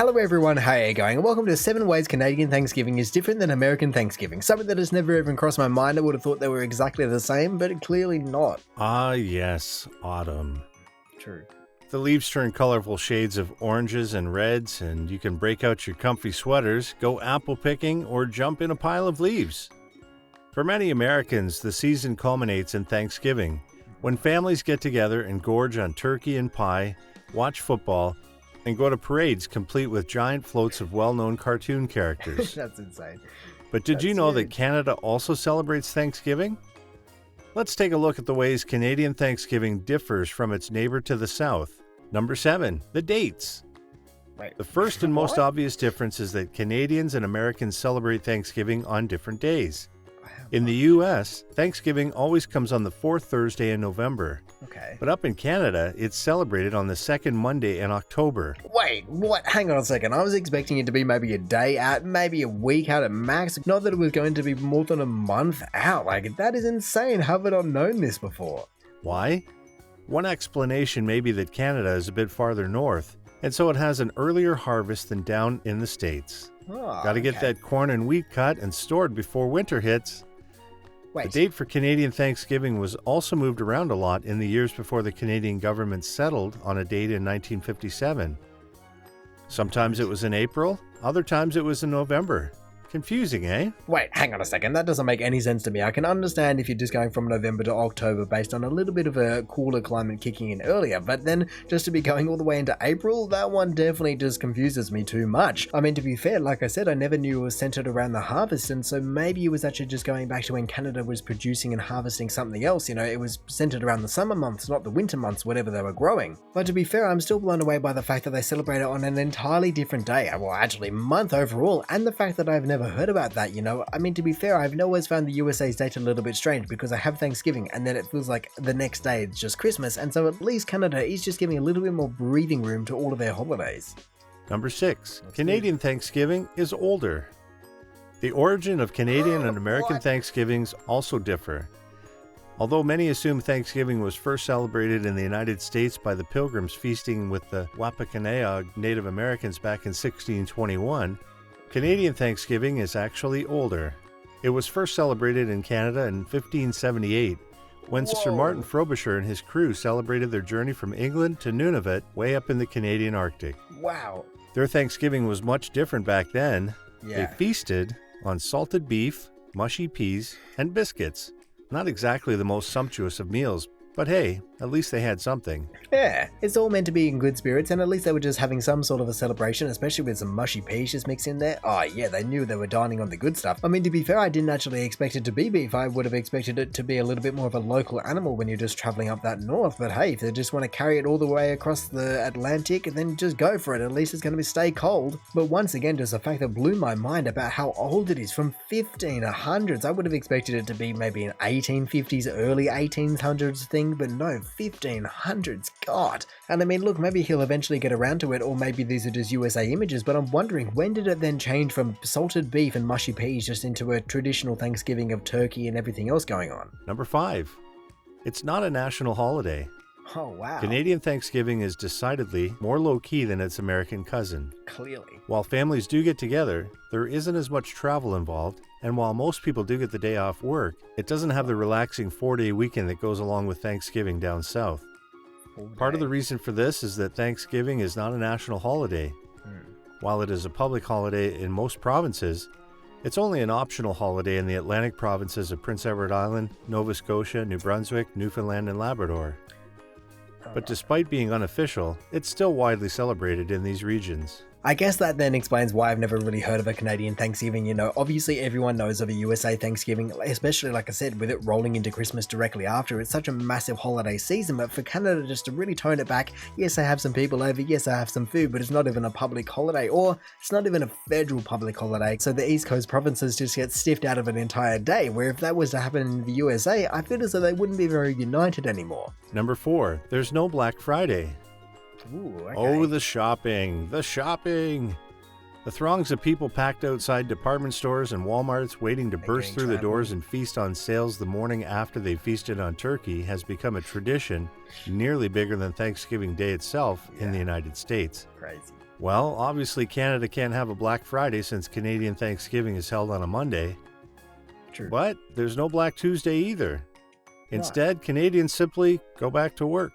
Hello everyone, how are you going? Welcome to 7 Ways Canadian Thanksgiving is Different Than American Thanksgiving. Something that has never even crossed my mind. I would have thought they were exactly the same, but clearly not. Ah, yes, autumn. True. The leaves turn colorful shades of oranges and reds, and you can break out your comfy sweaters, go apple picking, or jump in a pile of leaves. For many Americans, the season culminates in Thanksgiving, when families get together and gorge on turkey and pie, watch football, and go to parades complete with giant floats of well-known cartoon characters. That's insane. But did you know that huge. Canada also celebrates Thanksgiving? Let's take a look at the ways Canadian Thanksgiving differs from its neighbor to the south. Number 7, the dates. Wait, The first and most what? obvious difference is that Canadians and Americans celebrate Thanksgiving on different days. In the U.S., Thanksgiving always comes on the fourth Thursday in November. Okay. But up in Canada, it's celebrated on the second Monday in October. Wait, what? Hang on a second. I was expecting it to be maybe a day out, maybe a week out at max. Not that it was going to be more than a month out. Like, that is insane. How have I not known this before? Why? One explanation may be that Canada is a bit farther north, and so it has an earlier harvest than down in the States. Oh, Gotta get that corn and wheat cut and stored before winter hits. Wait. The date for Canadian Thanksgiving was also moved around a lot in the years before the Canadian government settled on a date in 1957. Sometimes it was in April, other times it was in November. Confusing, eh? Wait, hang on a second. That doesn't make any sense to me. I can understand if you're just going from November to October based on a little bit of a cooler climate kicking in earlier, but then just to be going all the way into April, that one definitely just confuses me too much. I mean, to be fair, like I said, I never knew it was centered around the harvest, and so maybe it was actually just going back to when Canada was producing and harvesting something else. You know, it was centered around the summer months, not the winter months, whatever they were growing. But to be fair, I'm still blown away by the fact that they celebrate it on an entirely different day, well, actually month overall, and the fact that I've never heard about that, you know. I mean, to be fair, I've always found the USA's date a little bit strange because I have Thanksgiving and then it feels like the next day it's just Christmas, and so at least Canada is just giving a little bit more breathing room to all of their holidays. Number 6, Canadian Thanksgiving is older. The origin of Canadian and American What? Thanksgivings also differ. Although many assume Thanksgiving was first celebrated in the United States by the Pilgrims feasting with the Wampanoag Native Americans back in 1621, Canadian Thanksgiving is actually older. It was first celebrated in Canada in 1578, when Sir Whoa. Martin Frobisher and his crew celebrated their journey from England to Nunavut, way up in the Canadian Arctic. Wow. Their Thanksgiving was much different back then. They Yeah. feasted on salted beef, mushy peas, and biscuits. Not exactly the most sumptuous of meals, but hey, at least they had something. Yeah, it's all meant to be in good spirits, and at least they were just having some sort of a celebration, especially with some mushy peas just mixed in there. Oh yeah, they knew they were dining on the good stuff. I mean, to be fair, I didn't actually expect it to be beef. I would have expected it to be a little bit more of a local animal when you're just traveling up that north. But hey, if they just want to carry it all the way across the Atlantic, then just go for it. At least it's going to stay cold. But once again, just the fact that blew my mind about how old it is, from 1500s. I would have expected it to be maybe an 1850s, early 1800s thing, but no, 1500s, God. And I mean, look, maybe he'll eventually get around to it, or maybe these are just USA images, but I'm wondering, when did it then change from salted beef and mushy peas just into a traditional Thanksgiving of turkey and everything else going on? Number 5. It's not a national holiday. Oh, wow. Canadian Thanksgiving is decidedly more low-key than its American cousin. Clearly. While families do get together, there isn't as much travel involved, and while most people do get the day off work, it doesn't have the relaxing 4-day weekend that goes along with Thanksgiving down south. Part of the reason for this is that Thanksgiving is not a national holiday. While it is a public holiday in most provinces, it's only an optional holiday in the Atlantic provinces of Prince Edward Island, Nova Scotia, New Brunswick, Newfoundland, and Labrador. But despite being unofficial, it's still widely celebrated in these regions. I guess that then explains why I've never really heard of a Canadian Thanksgiving. You know, obviously everyone knows of a USA Thanksgiving, especially like I said, with it rolling into Christmas directly after. It's such a massive holiday season, but for Canada just to really tone it back, yes, I have some people over, yes, I have some food, but it's not even a public holiday, or it's not even a federal public holiday, so the East Coast provinces just get stiffed out of an entire day, where if that was to happen in the USA, I feel as though they wouldn't be very united anymore. Number 4. There's no Black Friday. Ooh, okay. Oh, the shopping! The shopping! The throngs of people packed outside department stores and Walmarts waiting to burst through the doors and feast on sales the morning after they feasted on turkey has become a tradition nearly bigger than Thanksgiving Day itself in the United States. Crazy. Well, obviously Canada can't have a Black Friday since Canadian Thanksgiving is held on a Monday. True. But there's no Black Tuesday either. Right. Instead, Canadians simply go back to work.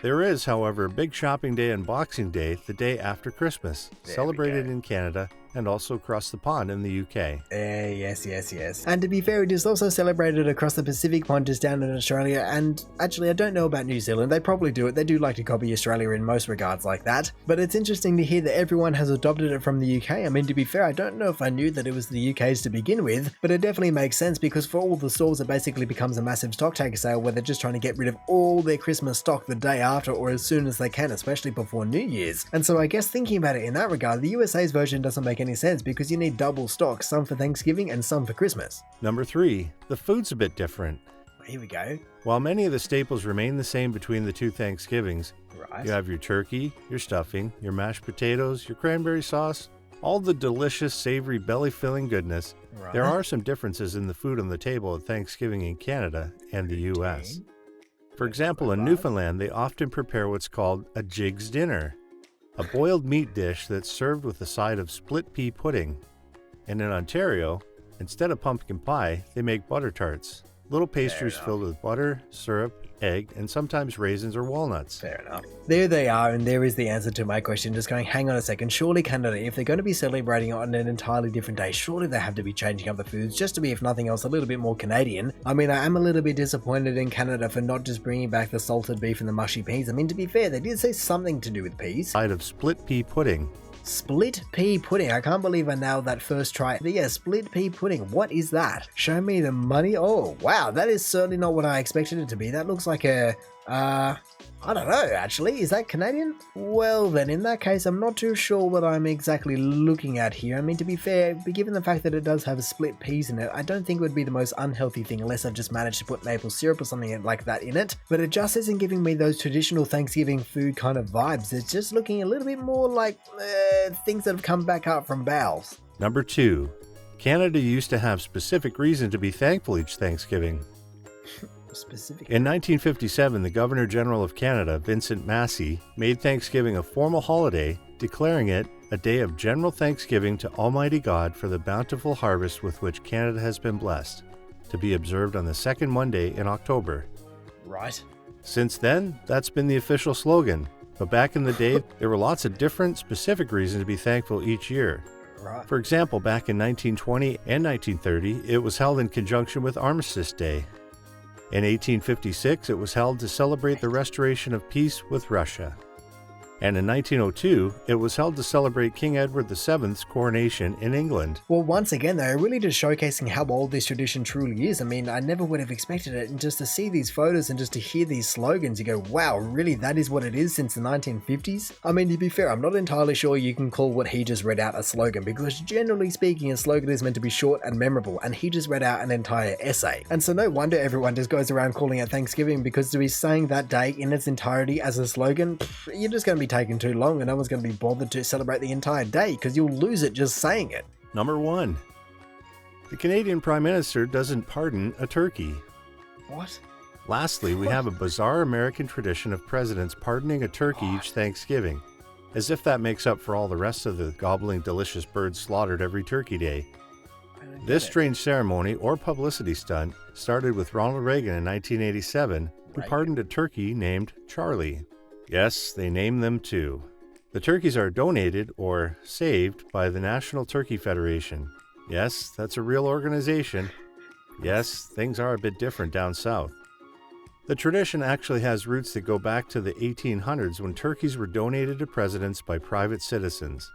There is, however, a big shopping day and Boxing Day the day after Christmas, celebrated in Canada and also across the pond in the UK. Yes. And to be fair, it is also celebrated across the Pacific pond just down in Australia, and actually I don't know about New Zealand. They probably do it. They do like to copy Australia in most regards like that. But it's interesting to hear that everyone has adopted it from the UK. I mean, to be fair, I don't know if I knew that it was the UK's to begin with, but it definitely makes sense because for all the stores it basically becomes a massive stock taker sale where they're just trying to get rid of all their Christmas stock the day after or as soon as they can, especially before New Year's. And so I guess thinking about it in that regard, the USA's version doesn't make any sense because you need double stock, some for Thanksgiving and some for Christmas. Number 3, the food's a bit different. Here we go. While many of the staples remain the same between the two Thanksgivings, Right. you have your turkey, your stuffing, your mashed potatoes, your cranberry sauce, all the delicious, savory, belly-filling goodness. Right. There are some differences in the food on the table at Thanksgiving in Canada and the US. For example, in Newfoundland, they often prepare what's called a jig's dinner, a boiled meat dish that's served with a side of split pea pudding. And in Ontario, instead of pumpkin pie, they make butter tarts, little pastries filled with butter, syrup, egg, and sometimes raisins or walnuts. Fair enough. There they are, and there is the answer to my question. Just going, hang on a second, surely Canada, if they're going to be celebrating on an entirely different day, surely they have to be changing up the foods just to be, if nothing else, a little bit more Canadian. I mean, I am a little bit disappointed in Canada for not just bringing back the salted beef and the mushy peas. I mean, to be fair, they did say something to do with peas. Side of split pea pudding. Split pea pudding. I can't believe I nailed that first try. But yeah, split pea pudding. What is that? Show me the money. Oh, wow. That is certainly not what I expected it to be. That looks like a, I don't know, actually. Is that Canadian? Well, then, in that case, I'm not too sure what I'm exactly looking at here. I mean, to be fair, given the fact that it does have split peas in it, I don't think it would be the most unhealthy thing unless I've just managed to put maple syrup or something like that in it. But it just isn't giving me those traditional Thanksgiving food kind of vibes. It's just looking a little bit more like things that have come back up from bowels. Number 2. Canada used to have specific reason to be thankful each Thanksgiving. In 1957, the Governor-General of Canada, Vincent Massey, made Thanksgiving a formal holiday, declaring it a day of general thanksgiving to Almighty God for the bountiful harvest with which Canada has been blessed, to be observed on the second Monday in October. Right. Since then, that's been the official slogan, but back in the day, there were lots of different, specific reasons to be thankful each year. Right. For example, back in 1920 and 1930, it was held in conjunction with Armistice Day. In 1856, it was held to celebrate the restoration of peace with Russia. And in 1902, it was held to celebrate King Edward VII's coronation in England. Well, once again, though, really just showcasing how old this tradition truly is. I mean, I never would have expected it, and just to see these photos and just to hear these slogans, you go, wow, really, that is what it is since the 1950s? I mean, to be fair, I'm not entirely sure you can call what he just read out a slogan, because generally speaking, a slogan is meant to be short and memorable, and he just read out an entire essay. And so no wonder everyone just goes around calling it Thanksgiving, because to be saying that day in its entirety as a slogan, you're just going to be taking too long and no one's going to be bothered to celebrate the entire day because you'll lose it just saying it. Number 1. The Canadian Prime Minister doesn't pardon a turkey. What? Lastly, we have a bizarre American tradition of presidents pardoning a turkey each Thanksgiving, as if that makes up for all the rest of the gobbling delicious birds slaughtered every Turkey Day. This strange ceremony or publicity stunt started with Ronald Reagan in 1987, who pardoned a turkey named Charlie. Yes, they name them too. The turkeys are donated or saved by the National Turkey Federation. Yes, that's a real organization. Yes, things are a bit different down south. The tradition actually has roots that go back to the 1800s when turkeys were donated to presidents by private citizens.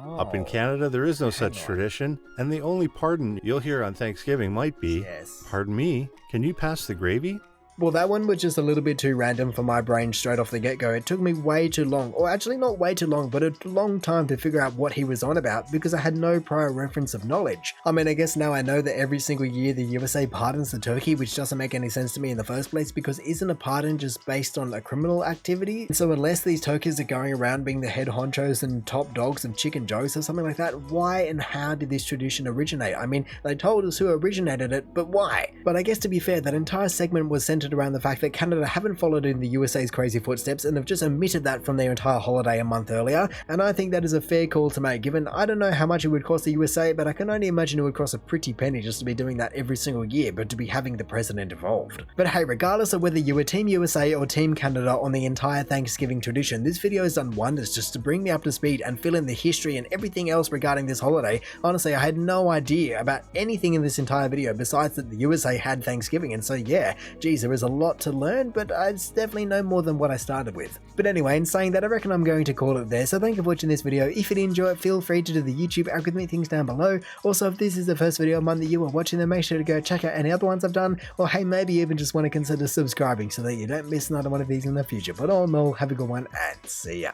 Up in Canada, there is no such tradition, and the only pardon you'll hear on Thanksgiving might be, "Pardon me, can you pass the gravy?" Well, that one was just a little bit too random for my brain straight off the get-go. It took me way too long, or actually not way too long, but a long time to figure out what he was on about because I had no prior reference of knowledge. I mean, I guess now I know that every single year the USA pardons the turkey, which doesn't make any sense to me in the first place because isn't a pardon just based on a criminal activity? So unless these turkeys are going around being the head honchos and top dogs of Chicken Joe's or something like that, why and how did this tradition originate? I mean, they told us who originated it, but why? But I guess to be fair, that entire segment was centered centered around the fact that Canada haven't followed in the USA's crazy footsteps and have just omitted that from their entire holiday a month earlier, and I think that is a fair call to make, given I don't know how much it would cost the USA, but I can only imagine it would cost a pretty penny just to be doing that every single year, but to be having the president involved. But hey, regardless of whether you were Team USA or Team Canada on the entire Thanksgiving tradition, this video has done wonders just to bring me up to speed and fill in the history and everything else regarding this holiday. Honestly, I had no idea about anything in this entire video besides that the USA had Thanksgiving, and so yeah, geez, there is a lot to learn, but it's definitely no more than what I started with. But anyway, in saying that, I reckon I'm going to call it there, so thank you for watching this video. If you did enjoy it, feel free to do the YouTube algorithm things down below. Also, if this is the first video of mine that you are watching, then make sure to go check out any other ones I've done, or hey, maybe even just want to consider subscribing so that you don't miss another one of these in the future. But all in all, have a good one and see ya.